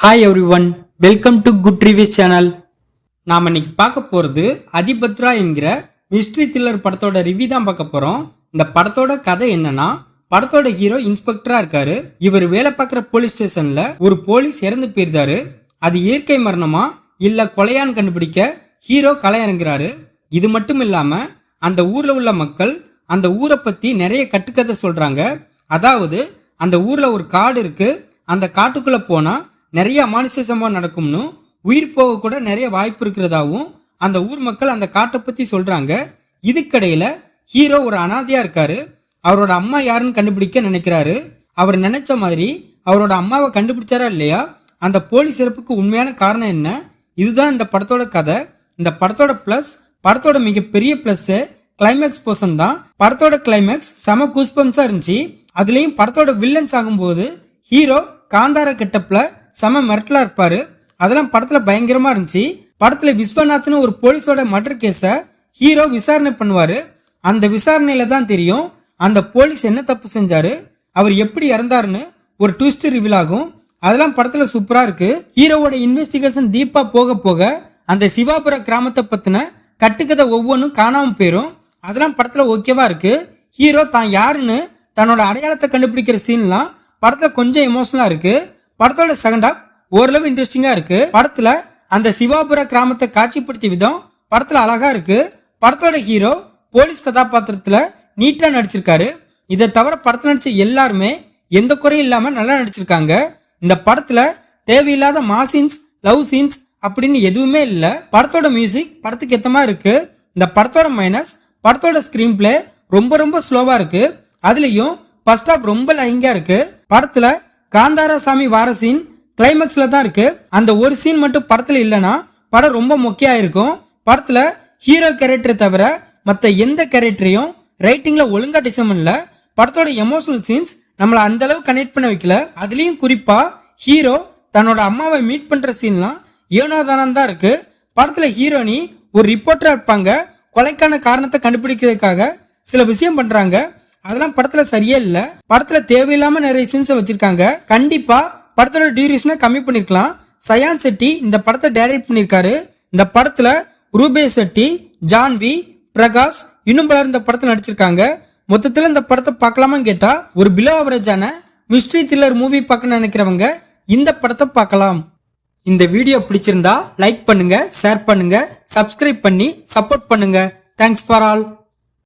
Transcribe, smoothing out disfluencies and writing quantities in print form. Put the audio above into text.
Hi every one, welcome to good reviews channel. நாம் இன்னைக்கு பார்க்க போகிறது அதிபத்ரா என்கிற மிஸ்ட்ரி த்ரில்லர் படத்தோட ரிவ்யூ தான் பார்க்க போகிறோம். இந்த படத்தோட கதை என்னன்னா, படத்தோட ஹீரோ இன்ஸ்பெக்டரா இருக்காரு. இவர் வேலை பார்க்குற போலீஸ் ஸ்டேஷன்ல ஒரு போலீஸ் இறந்து போயிருந்தாரு. அது இயற்கை மரணமா இல்ல கொலையான்னு கண்டுபிடிக்க ஹீரோ களை இறங்குறாரு. இது மட்டும் இல்லாம அந்த ஊர்ல உள்ள மக்கள் அந்த ஊரை பத்தி நிறைய கட்டுக்கதை சொல்றாங்க. அதாவது அந்த ஊர்ல ஒரு காடு இருக்கு, அந்த காட்டுக்குள்ள போனா நிறைய அமானுஷ்ய சம்பவம் நடக்கும்னு, உயிர் போக கூட நிறைய வாய்ப்பு இருக்கிறதாவும் அந்த ஊர் மக்கள் அந்த காட்டை பத்தி சொல்றாங்க. இதுக்கடையில ஹீரோ ஒரு அனாதையா இருக்காரு. அவரோட அம்மா யாருன்னு கண்டுபிடிக்க நினைக்கிறாரு. அவர் நினைச்ச மாதிரி அவரோட அம்மாவை கண்டுபிடிச்சாரா இல்லையா, அந்த போலீஸ் இறப்புக்கு உண்மையான காரணம் என்ன, இதுதான் இந்த படத்தோட கதை. இந்த படத்தோட பிளஸ், படத்தோட மிகப்பெரிய பிளஸ் கிளைமேக்ஸ் போர்ஷன் தான். படத்தோட கிளைமேக்ஸ் செம கூஸ்பம்ஸா இருந்துச்சு. அதுலயும் படத்தோட வில்லன்ஸ் ஆகும்போது ஹீரோ காந்தார கெட்டப்ல செம மிரட்டலா இருப்பாரு. அதெல்லாம் படத்துல பயங்கரமா இருந்துச்சு. படத்துல விஸ்வநாத்னு ஒரு போலீஸோட மர்டர் கேஸ ஹீரோ விசாரணை பண்ணுவாரு. அந்த விசாரணையில தான் தெரியும் அந்த போலீஸ் என்ன தப்பு செஞ்சாரு, அவர் எப்படி இறந்தாருன்னு ஒரு ட்விஸ்ட் ரிவீல் ஆகும். அதெல்லாம் படத்துல சூப்பரா இருக்கு. ஹீரோவோட இன்வெஸ்டிகேஷன் டீப்பா போக போக அந்த சிவாபுர கிராமத்தை பத்தின கட்டுக்கதை ஒவ்வொன்றும் காணாம போயிரும். அதெல்லாம் படத்துல ஓகேவா இருக்கு. ஹீரோ தான் யாருன்னு தன்னோட அடையாளத்தை கண்டுபிடிக்கிற சீன்லாம் படத்துல கொஞ்சம் எமோஷனலா இருக்கு. படத்தோட செகண்ட் ஹாஃப் ஓரளவு இன்ட்ரெஸ்டிங்கா இருக்கு. படத்துல அந்த சிவாபுர கிராமத்தை காட்சிப்படுத்திய விதம் படத்துல அழகா இருக்கு. படத்தோட ஹீரோ போலீஸ் கதாபாத்திரத்துல நீட்டா நடிச்சிருக்காரு. இதை தவிர படத்துல நடிச்ச எல்லாருமே எந்த குறையும் இல்லாம நல்லா நடிச்சிருக்காங்க. இந்த படத்துல தேவையில்லாத மாசீன்ஸ், லவ் சீன்ஸ் அப்படின்னு எதுவுமே இல்ல. படத்தோட மியூசிக் படத்துக்கு ஏத்தமா இருக்கு. இந்த படத்தோட மைனஸ், படத்தோட ஸ்கிரீன் பிளே ரொம்ப ஸ்லோவா இருக்கு. அதுலயும் ஃபர்ஸ்ட் ஹாஃப் ரொம்ப லைங்கா இருக்கு. படத்துல காந்தாரா சாமி வார சீன் கிளைமேக்ஸ்ல தான் இருக்கு. அந்த ஒரு சீன் மட்டும் படத்துல இல்லனா படம் ரொம்ப மொக்கையா இருக்கும். படத்துல ஹீரோ கேரக்டர் தவிர மத்த எந்த கேரக்டரையும் ரைட்டிங்ல ஒழுங்கா டிசைன் பண்ணல. படத்தோட எமோஷனல் சீன்ஸ் நம்மள அந்த அளவு கனெக்ட் பண்ண வைக்கல. அதுலயும் குறிப்பா ஹீரோ தன்னோட அம்மாவை மீட் பண்ற சீன்லாம் ஏனோதானம் தான் இருக்கு. படத்துல ஹீரோனி ஒரு ரிப்போர்ட்டரா இருப்பாங்க. கொலைக்கான காரணத்தை கண்டுபிடிக்கிறதுக்காக சில விஷயம் பண்றாங்க. அதெல்லாம் படத்துல சரியே இல்ல. படத்துல தேவையில்லாம நிறைய சீன்ஸ் வச்சிருக்காங்க. கண்டிப்பா படத்தோட டியூரேஷனை கம்மி பண்ணிருக்கலாம். சயான் செட்டி இந்த படத்தை டைரக்ட் பண்ணிருக்காரு. இந்த படத்துல ரூபே செட்டி, ஜான்வி, பிரகாஷ் இன்னும் பலர் இந்த படத்துல நடிச்சிருக்காங்க. மொத்தத்துல இந்த படத்தை பார்க்கலாமான்னு கேட்டா ஒரு பிலோ அவரேஜான மிஸ்ட்ரி த்ரில்லர் மூவி பார்க்க நினைக்கிறவங்க இந்த படத்தை பார்க்கலாம். இந்த வீடியோ பிடிச்சிருந்தா லைக் பண்ணுங்க, ஷேர் பண்ணுங்க, சப்ஸ்கிரைப் பண்ணி சப்போர்ட் பண்ணுங்க. Thanks for all.